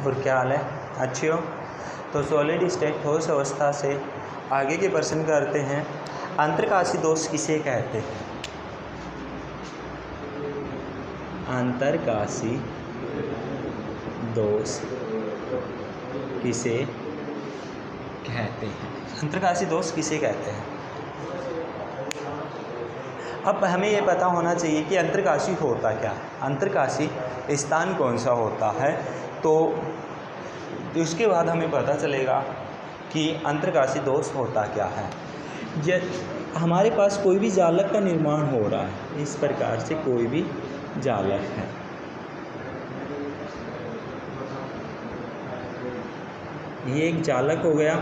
और क्या हाल है, अच्छी हो? तो सॉलिड स्टेट ठोस अवस्था से आगे के प्रश्न करते हैं। अंतरकाशी दोष किसे कहते हैं? अंतरकाशी दोष किसे कहते हैं? अंतरकाशी दोष किसे कहते हैं? अब हमें ये पता होना चाहिए कि अंतरकाशी होता क्या है, अंतरकाशी स्थान कौन सा होता है। तो उसके बाद हमें पता चलेगा कि अंतरकाशी दोष होता क्या है। हमारे पास कोई भी जालक का निर्माण हो रहा है, इस प्रकार से कोई भी जालक है, ये एक जालक हो गया।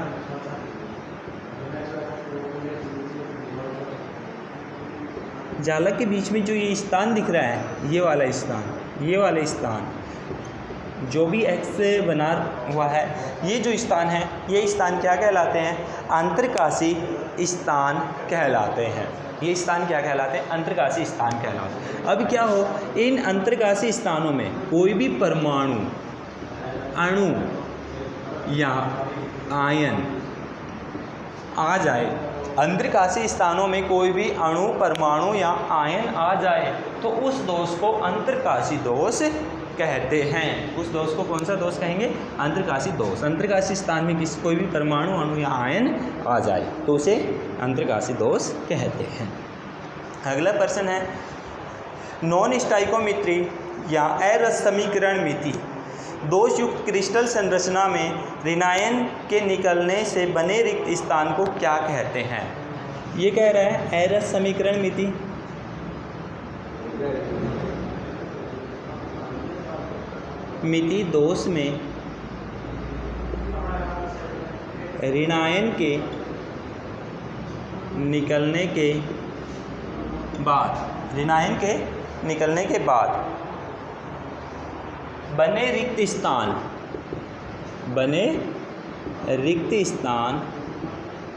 जालक के बीच में जो ये स्थान दिख रहा है, ये वाला स्थान जो भी एक्स से बना हुआ है, ये जो स्थान है, ये स्थान क्या कहलाते हैं? अंतरकाशी स्थान कहलाते हैं। ये स्थान क्या कहलाते हैं? अंतरकाशी स्थान कहलाते हैं। अब क्या हो, इन अंतरकाशी स्थानों में कोई भी परमाणु, अणु या आयन आ जाए, अंतरकाशी स्थानों में कोई भी अणु, परमाणु या आयन आ जाए तो उस दोष को अंतरकाशी दोष कहते हैं। उस दोष को कौन सा दोष कहेंगे? अंतरकाशी दोष। अंतरकाशी स्थान में कोई भी परमाणु, अणु या आयन आ जाए तो उसे अंतरकाशी दोष कहते हैं। अगला प्रश्न है, नॉन स्टाइकोमेट्री या अरस समीकरण मिति दोषयुक्त क्रिस्टल संरचना में ऋणायन के निकलने से बने रिक्त स्थान को क्या कहते हैं? ये कह रहा है अरस समीकरण मिति। मिति दोष में ऋणायन के निकलने के बाद बने रिक्त स्थान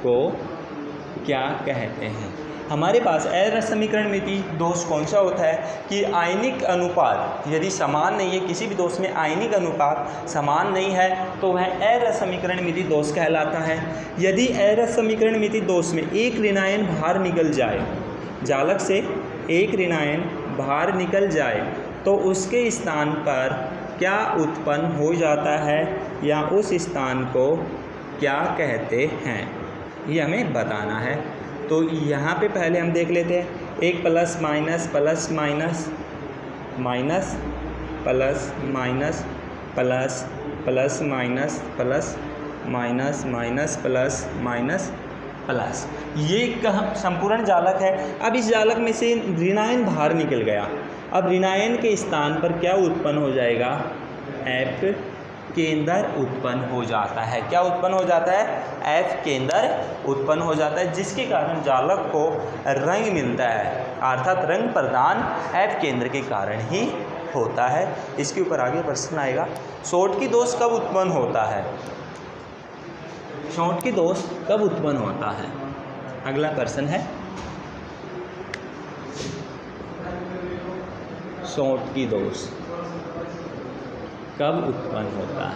को क्या कहते हैं? हमारे पास अरस समीकरण मिति दोष कौन सा होता है कि आयनिक अनुपात यदि समान नहीं है, किसी भी दोष में आयनिक अनुपात समान नहीं है तो वह अरस समीकरण मिति दोष कहलाता है। यदि अरस समीकरण मिति दोष में एक ऋणायन बाहर निकल जाए, जालक से एक ऋणायन बाहर निकल जाए तो उसके स्थान पर क्या उत्पन्न हो जाता है या उस स्थान को क्या कहते हैं, ये हमें बताना है। तो यहाँ पे पहले हम देख लेते हैं, एक plus minus plus minus minus plus minus plus plus minus plus minus minus plus minus plus, ये संपूर्ण जालक है। अब इस जालक में से ऋणायन बाहर निकल गया, अब ऋणायन के स्थान पर क्या उत्पन्न हो जाएगा? एफ केंद्र उत्पन्न हो जाता है। क्या उत्पन्न हो जाता है? एफ केंद्र उत्पन्न हो जाता है, जिसके कारण जालक को रंग मिलता है, अर्थात रंग प्रदान एफ केंद्र के कारण ही होता है। इसके ऊपर आगे प्रश्न आएगा, शॉर्टकी दोष कब उत्पन्न होता है? शॉर्टकी दोष कब उत्पन्न होता है? अगला प्रश्न है, शॉर्टकी दोष कब उत्पन्न होता है?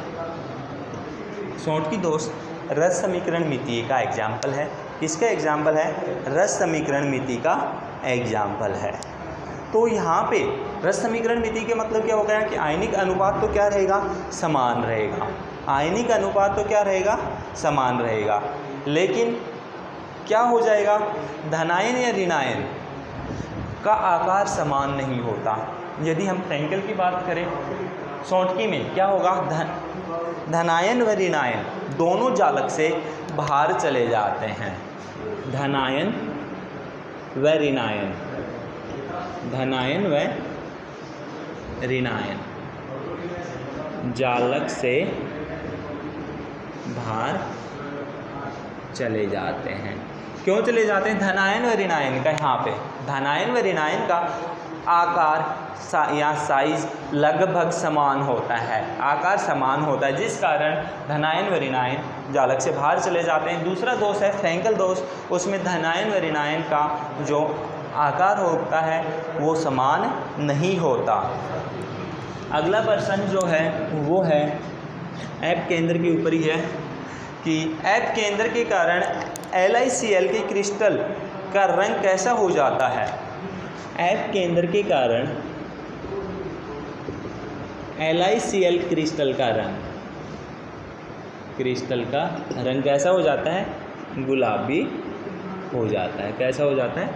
शॉर्टकी दोष रस समीकरण मिति का एग्जाम्पल है। किसका एग्जाम्पल है? रस समीकरण मिति का एग्जाम्पल है। तो यहाँ पे रस समीकरण मिति के मतलब क्या हो गया कि आयनिक अनुपात तो क्या रहेगा? समान रहेगा। आयनिक अनुपात तो क्या रहेगा? समान रहेगा। लेकिन क्या हो जाएगा? धनायन या ऋणायन का आकार समान नहीं होता। यदि हम फ्रैंकल की बात करें, शॉर्टकी में क्या होगा? धनायन व ऋणायन दोनों जालक से बाहर चले जाते हैं। धनायन व ऋणायन, धनायन व ऋणायन जालक से बाहर चले जाते हैं। क्यों चले जाते हैं? धनायन व ऋणायन का, यहाँ पे धनायन व ऋणायन का आकार या साइज लगभग समान होता है, आकार समान होता है, जिस कारण धनायन व ऋणायन जालक से बाहर चले जाते हैं। दूसरा दोष है फ्रैंकल दोष, उसमें धनायन व ऋणायन का जो आकार होता है वो समान नहीं होता। अगला प्रश्न जो है वो है ऐप केंद्र के ऊपर ही है कि ऐप केंद्र के कारण LiCl के क्रिस्टल का रंग कैसा हो जाता है। ऐप केंद्र के कारण LiCl क्रिस्टल का रंग कैसा हो जाता है, गुलाबी हो जाता है। कैसा हो जाता है,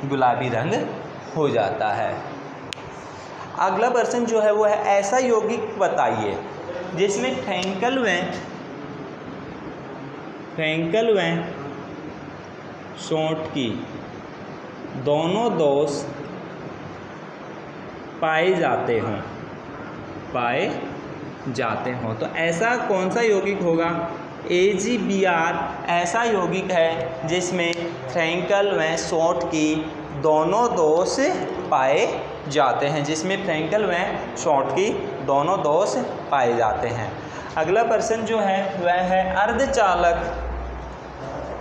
गुलाबी रंग हो जाता है। अगला प्रश्न जो है वो है ऐसा यौगिक बताइए जिसमें फ्रैंकल व शॉर्टकी दोनों दोष पाए जाते हों। तो ऐसा कौन सा यौगिक होगा, AgBr ऐसा यौगिक है जिसमें फ्रैंकल व शॉर्टकी दोनों दोष पाए जाते हैं, अगला प्रश्न जो है वह है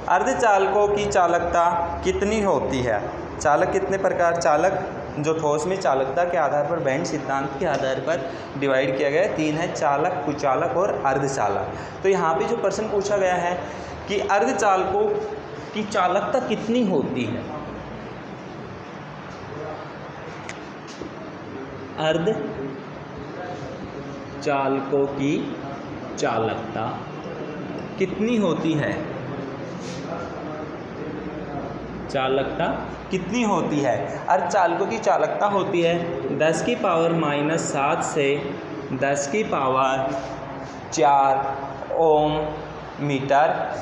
अर्धचालकों की चालकता कितनी होती है। चालक कितने प्रकार, चालक जो ठोस में चालकता के आधार पर बैंड सिद्धांत के आधार पर डिवाइड किया गया है, 3 है, चालक, कुचालक और अर्धचालक। तो यहाँ पे जो प्रश्न पूछा गया है कि अर्धचालकों की चालकता कितनी होती है। अर्धचालकों की चालकता कितनी होती है, अर्धचालकों की चालकता होती है 10 की पावर -7 से 10 की पावर 4 ओम मीटर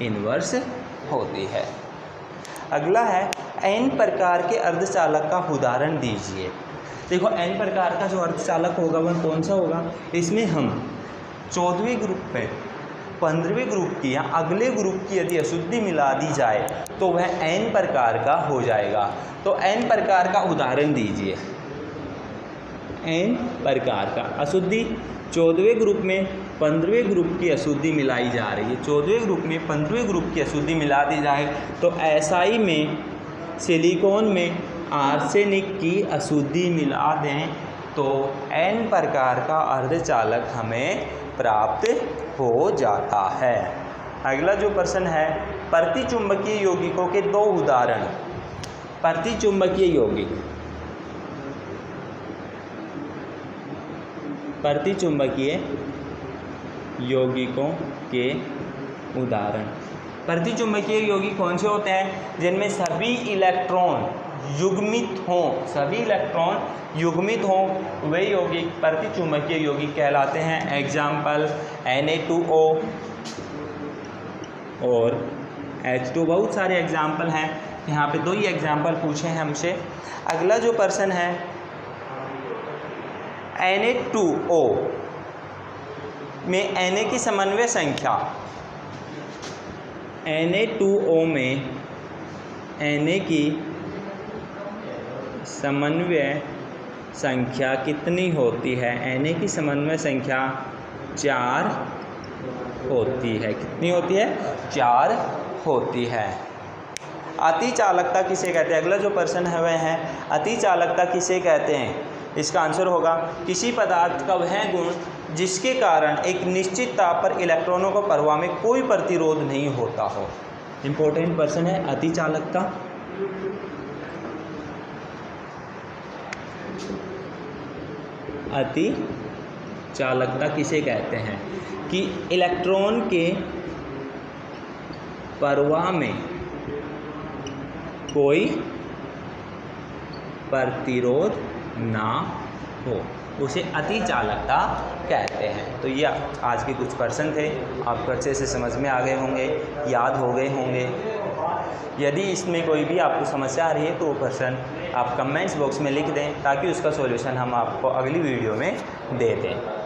इनवर्स होती है। अगला है n प्रकार के अर्धचालक का उदाहरण दीजिए। देखो n प्रकार का जो अर्धचालक होगा वह कौन सा होगा, इसमें हम 14वें ग्रुप पे 15वें ग्रुप की या अगले ग्रुप की यदि अशुद्धि मिला दी जाए तो वह n प्रकार का हो जाएगा। तो n प्रकार का उदाहरण दीजिए। n प्रकार का अशुद्धि 14वें ग्रुप में 15वें ग्रुप की अशुद्धि मिलाई जा रही है, 14वें ग्रुप में 15वें ग्रुप की अशुद्धि मिला दी जाए तो SI में सिलिकॉन में आर्सेनिक की अशुद्धि मिला दें तो n प्रकार का अर्धचालक हमें प्राप्त हो जाता है। अगला जो प्रश्न है प्रतिचुंबकीय यौगिकों के 2 उदाहरण। प्रतिचुंबकीय यौगिकों के उदाहरण। प्रतिचुंबकीय यौगिक कौन से होते हैं, जिनमें सभी इलेक्ट्रॉन युग्मित हों वे यौगिक प्रतिचुंबकीय यौगिक कहलाते हैं। एग्जाम्पल Na2O और H2, बहुत सारे एग्जाम्पल हैं, यहाँ पे 2 ही एग्जाम्पल पूछे हैं हमसे। अगला जो प्रश्न है Na2O में Na की समन्वय संख्या, Na2O में Na की समन्वय संख्या कितनी होती है। Na की समन्वय संख्या 4 होती है। कितनी होती है, 4 होती है। अति चालकता किसे कहते हैं, अगला जो प्रश्न है वह है अति चालकता किसे कहते हैं। इसका आंसर होगा किसी पदार्थ का वह गुण जिसके कारण एक निश्चित ताप पर इलेक्ट्रॉनों को प्रवाह में कोई प्रतिरोध नहीं होता हो। इम्पोर्टेंट प्रश्न है अति चालकता। अति चालकता किसे कहते हैं कि इलेक्ट्रॉन के प्रवाह में कोई प्रतिरोध ना हो, उसे अति चालकता कहते हैं। तो ये आज के कुछ प्रश्न थे, आपको अच्छे से समझ में आ गए होंगे, याद हो गए होंगे। यदि इसमें कोई भी आपको समस्या आ रही है तो वो प्रश्न आप कमेंट्स बॉक्स में लिख दें ताकि उसका सॉल्यूशन हम आपको अगली वीडियो में दे दें।